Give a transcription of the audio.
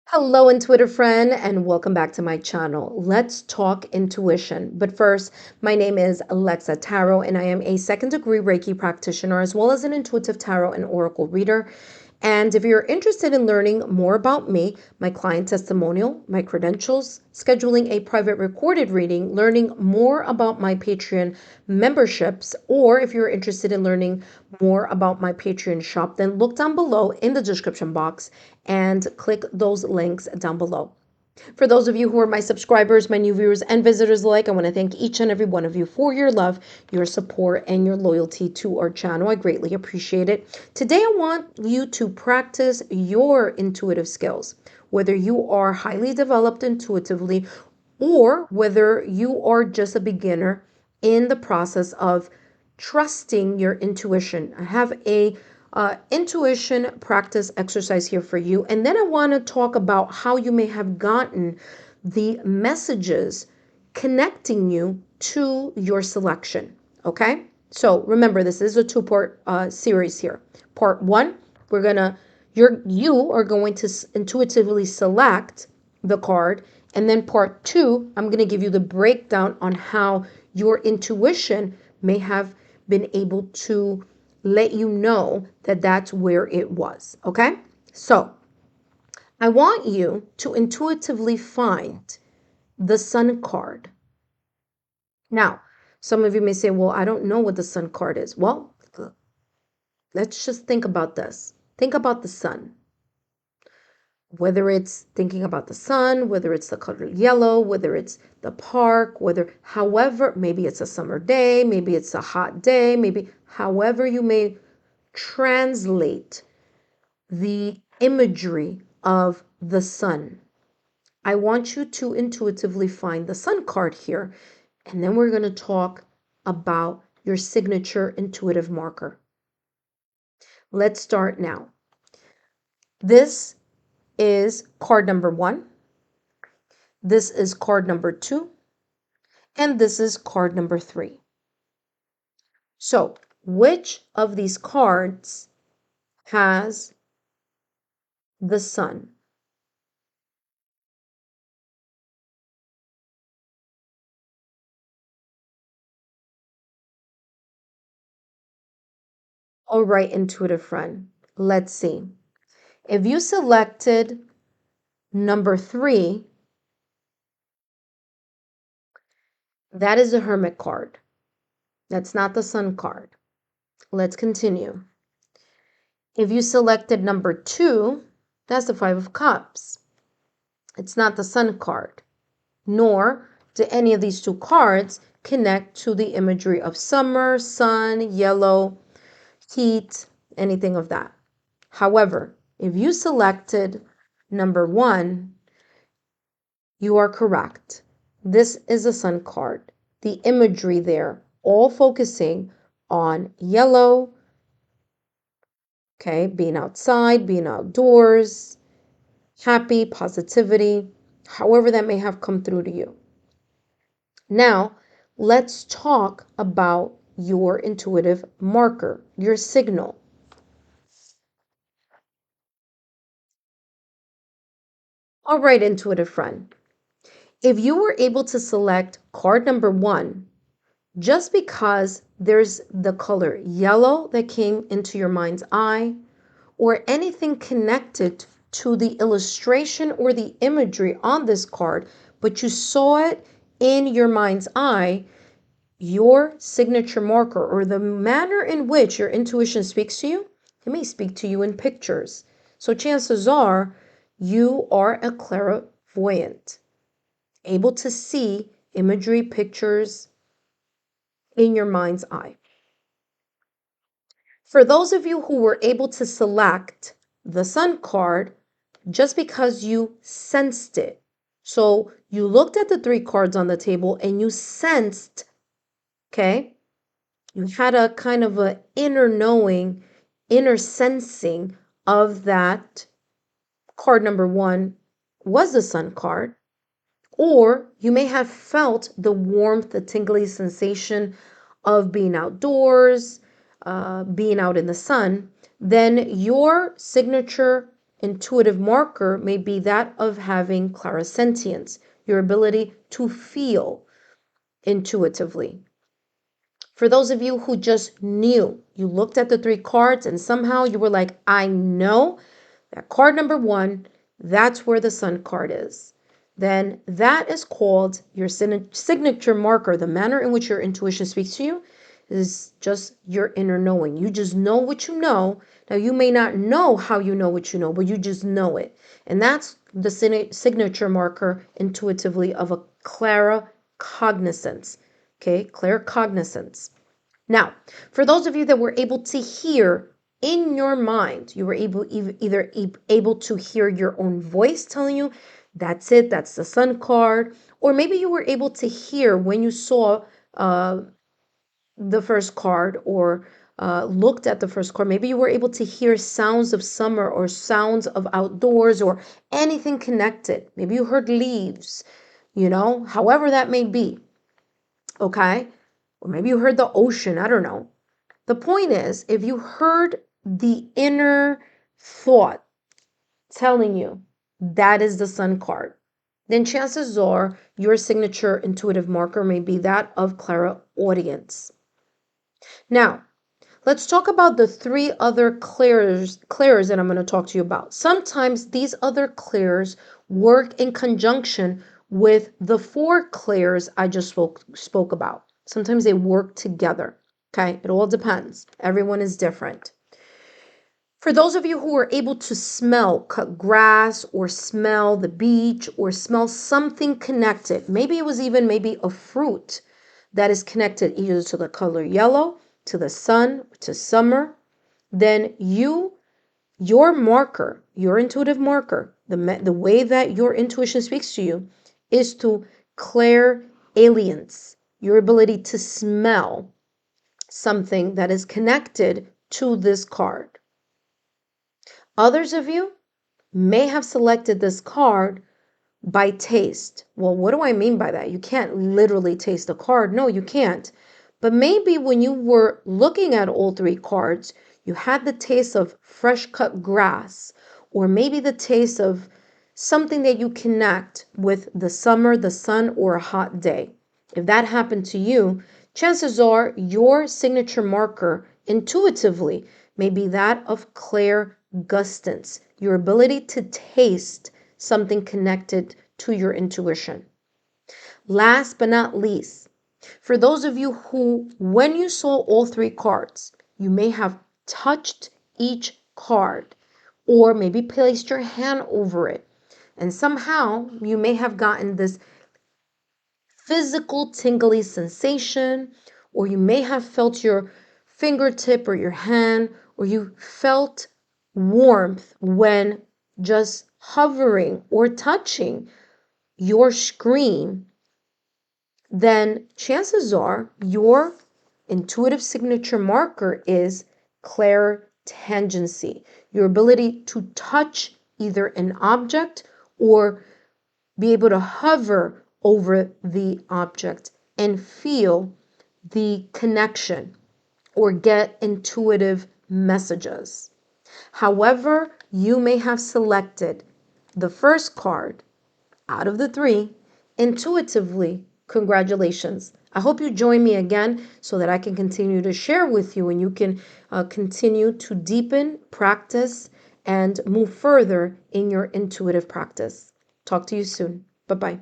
Hello, intuitive friend, and welcome back to my channel. Let's talk intuition. But first, my name is Lexa Tarot, and I am a second-degree Reiki practitioner as well as an intuitive tarot and oracle reader. And if you're interested in learning more about me, my client testimonial, my credentials, scheduling a private recorded reading, learning more about my Patreon memberships, or if you're interested in learning more about my Patreon shop, then look down below in the description box and click those links down below. For those of you who are my subscribers, my new viewers, and visitors alike, I want to thank each and every one of you for your love, your support, and your loyalty to our channel. I greatly appreciate it. Today, I want you to practice your intuitive skills, whether you are highly developed intuitively or whether you are just a beginner in the process of trusting your intuition. I have a intuition practice exercise here for you. And then I want to talk about how you may have gotten the messages connecting you to your selection. Okay. So remember, this is a two-part series here. Part one, you are going to intuitively select the card. And then part two, I'm going to give you the breakdown on how your intuition may have been able to let you know that that's where it was. Okay. So I want you to intuitively find the Sun card. Now, some of you may say, well, I don't know what the Sun card is. Well, let's just think about this. Think about the sun. Whether it's thinking about the sun, whether it's the color yellow, whether it's the park, however, maybe it's a summer day, maybe it's a hot day, maybe however you may translate the imagery of the sun. I want you to intuitively find the Sun card here, and then we're going to talk about your signature intuitive marker. Let's start now. This is card number 1. This is card number 2. And this is card number 3. So, which of these cards has the sun? All right, intuitive friend, let's see. If you selected number 3, that is a Hermit card. That's not the Sun card. Let's continue. If you selected number 2, that's the 5 of Cups. It's not the Sun card, nor do any of these two cards connect to the imagery of summer, sun, yellow, heat, anything of that. However, if you selected number 1, you are correct. This is a Sun card. The imagery there, all focusing on yellow, okay, being outside, being outdoors, happy, positivity, however that may have come through to you. Now, let's talk about your intuitive marker, your signal. All right, intuitive friend. If you were able to select card number 1, just because there's the color yellow that came into your mind's eye, or anything connected to the illustration or the imagery on this card, but you saw it in your mind's eye, your signature marker, or the manner in which your intuition speaks to you, it may speak to you in pictures. So chances are you are a clairvoyant, able to see imagery, pictures in your mind's eye. For those of you who were able to select the Sun card, just because you sensed it. So you looked at the 3 cards on the table and you sensed, okay? You had a kind of an inner knowing, inner sensing of that card number 1 was the Sun card. Or you may have felt the warmth, the tingly sensation of being outdoors, being out in the sun, then your signature intuitive marker may be that of having clairsentience, your ability to feel intuitively. For those of you who just knew, you looked at the 3 cards and somehow you were like, I know that card number 1, that's where the sun card is. Then that is called your signature marker. The manner in which your intuition speaks to you is just your inner knowing. You just know what you know. Now, you may not know how you know what you know, but you just know it. And that's the signature marker intuitively of a Claircognizance. Okay, Claircognizance. Now, for those of you that were able to hear in your mind, you were either able to hear your own voice telling you, that's it, that's the sun card, or maybe you were able to hear when you saw the first card or looked at the first card, maybe you were able to hear sounds of summer or sounds of outdoors or anything connected. Maybe you heard leaves, however that may be, okay? Or maybe you heard the ocean, I don't know. The point is, if you heard the inner thought telling you that is the sun card, then chances are your signature intuitive marker may be that of Clairaudience. Now, let's talk about the 3 other clairs that I'm going to talk to you about. Sometimes these other clairs work in conjunction with the 4 clairs I just spoke about. Sometimes they work together. Okay, it all depends. Everyone is different. For those of you who are able to smell cut grass or smell the beach or smell something connected, maybe it was even a fruit that is connected either to the color yellow, to the sun, to summer, then your marker, your intuitive marker, the way that your intuition speaks to you is to Clairalience, your ability to smell something that is connected to this card. Others of you may have selected this card by taste. Well, what do I mean by that? You can't literally taste a card. No, you can't. But maybe when you were looking at all 3 cards, you had the taste of fresh cut grass, or maybe the taste of something that you connect with the summer, the sun, or a hot day. If that happened to you, chances are your signature marker intuitively may be that of Clairgustance, your ability to taste something connected to your intuition. Last but not least, for those of you who, when you saw all 3 cards, you may have touched each card or maybe placed your hand over it, and somehow you may have gotten this physical tingly sensation, or you may have felt your fingertip or your hand, or you felt warmth when just hovering or touching your screen, then chances are your intuitive signature marker is Clairtangency, your ability to touch either an object or be able to hover over the object and feel the connection or get intuitive messages. However, you may have selected the first card out of the 3 intuitively, congratulations. I hope you join me again so that I can continue to share with you and you can continue to deepen, practice, and move further in your intuitive practice. Talk to you soon. Bye-bye.